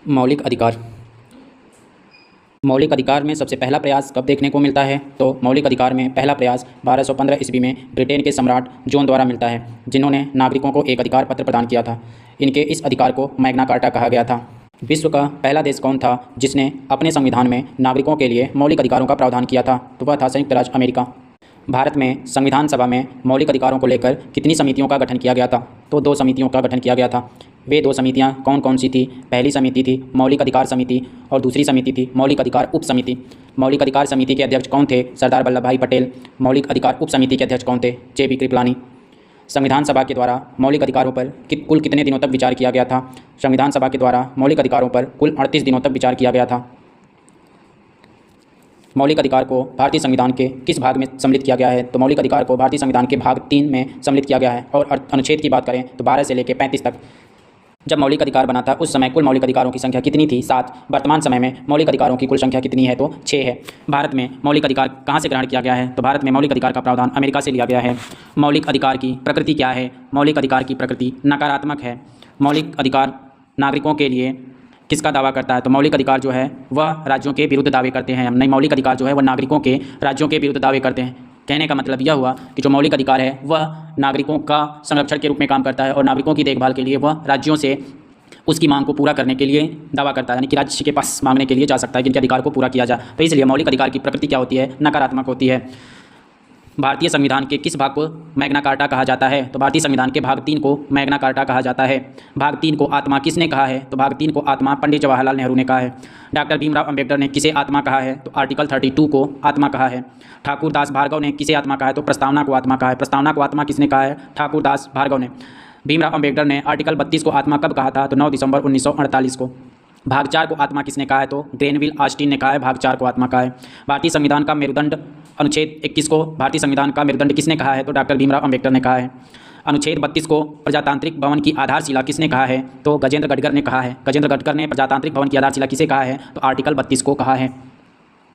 मौलिक अधिकार। मौलिक अधिकार में सबसे पहला प्रयास कब देखने को मिलता है? तो मौलिक अधिकार में पहला प्रयास 1215 ईस्वी में ब्रिटेन के सम्राट जॉन द्वारा मिलता है, जिन्होंने नागरिकों को एक अधिकार पत्र प्रदान किया था। इनके इस अधिकार को मैग्ना कार्टा कहा गया था। विश्व का पहला देश कौन था जिसने अपने संविधान में नागरिकों के लिए मौलिक अधिकारों का प्रावधान किया था? तो वह था संयुक्त राज्य अमेरिका। भारत में संविधान सभा में मौलिक अधिकारों को लेकर कितनी समितियों का गठन किया गया था? तो 2 समितियों का गठन किया गया था। वे 2 समितियां कौन कौन सी थी? पहली समिति थी मौलिक अधिकार समिति और दूसरी समिति थी मौलिक अधिकार उप समिति। मौलिक अधिकार समिति के अध्यक्ष कौन थे? सरदार वल्लभ भाई पटेल। मौलिक अधिकार उप समिति के अध्यक्ष कौन थे? JB कृपलानी। संविधान सभा के द्वारा मौलिक अधिकारों पर कुल कितने दिनों तक विचार किया गया था? संविधान सभा के द्वारा मौलिक अधिकारों पर कुल 38 दिनों तक विचार किया गया था। मौलिक अधिकार को भारतीय संविधान के किस भाग में सम्मिलित किया गया है? तो मौलिक अधिकार को भारतीय संविधान के भाग 3 में सम्मिलित किया गया है। और अनुच्छेद की बात करें तो 12 से लेकर 35 तक। जब मौलिक अधिकार बना था उस समय कुल मौलिक अधिकारों की संख्या कितनी थी? 7। वर्तमान समय में मौलिक अधिकारों की कुल संख्या कितनी है? तो 6 है। भारत में मौलिक अधिकार कहाँ से ग्रहण किया गया है? तो भारत में मौलिक अधिकार का प्रावधान अमेरिका से लिया गया है। मौलिक अधिकार की प्रकृति क्या है? मौलिक अधिकार की प्रकृति नकारात्मक है। मौलिक अधिकार नागरिकों के लिए किसका दावा करता है? तो मौलिक अधिकार जो है वह राज्यों के विरुद्ध दावे करते हैं। नहीं, मौलिक अधिकार जो है वह नागरिकों के राज्यों के विरुद्ध दावे करते हैं। कहने का मतलब यह हुआ कि जो मौलिक अधिकार है वह नागरिकों का संरक्षण के रूप में काम करता है और नागरिकों की देखभाल के लिए वह राज्यों से उसकी मांग को पूरा करने के लिए दावा करता है, यानी कि राज्य के पास मांगने के लिए जा सकता है कि इनके अधिकार को पूरा किया जाए। तो इसलिए मौलिक अधिकार की प्रकृति क्या होती है? नकारात्मक होती है। भारतीय संविधान के किस भाग को मैग्ना कार्टा कहा जाता है? तो भारतीय संविधान के भाग 3 को मैग्ना कार्टा कहा जाता है। भाग 3 को आत्मा किसने कहा है? तो भाग 3 को आत्मा पंडित जवाहरलाल नेहरू ने कहा है। डॉक्टर भीमराव अंबेडकर ने किसे आत्मा कहा है? तो आर्टिकल 32 को आत्मा कहा है। ठाकुर दास भार्गव ने किसे आत्मा कहा है? तो प्रस्तावना को आत्मा कहा है। प्रस्तावना को आत्मा किसने कहा है? ठाकुर दास भार्गव ने। भीमराव अंबेडकर ने आर्टिकल 32 को आत्मा कब कहा था? तो 9 दिसंबर 1948 को। भाग 4 को आत्मा किसने कहा है? तो ग्रेनविल ऑस्टिन ने कहा है भाग 4 को आत्मा कहा है। भारतीय संविधान का मेरुदंड अनुच्छेद 21 को भारतीय संविधान का मेरुदंड किसने कहा है? तो डॉक्टर भीमराव अंबेडकर ने कहा है। अनुच्छेद 32 को प्रजातांत्रिक भवन की आधारशिला किसने कहा है? तो गजेंद्र गडकर ने कहा है। गजेंद्र गडकर ने प्रजातांत्रिक भवन की आधारशिला किसे कहा है? तो आर्टिकल 32 को कहा है।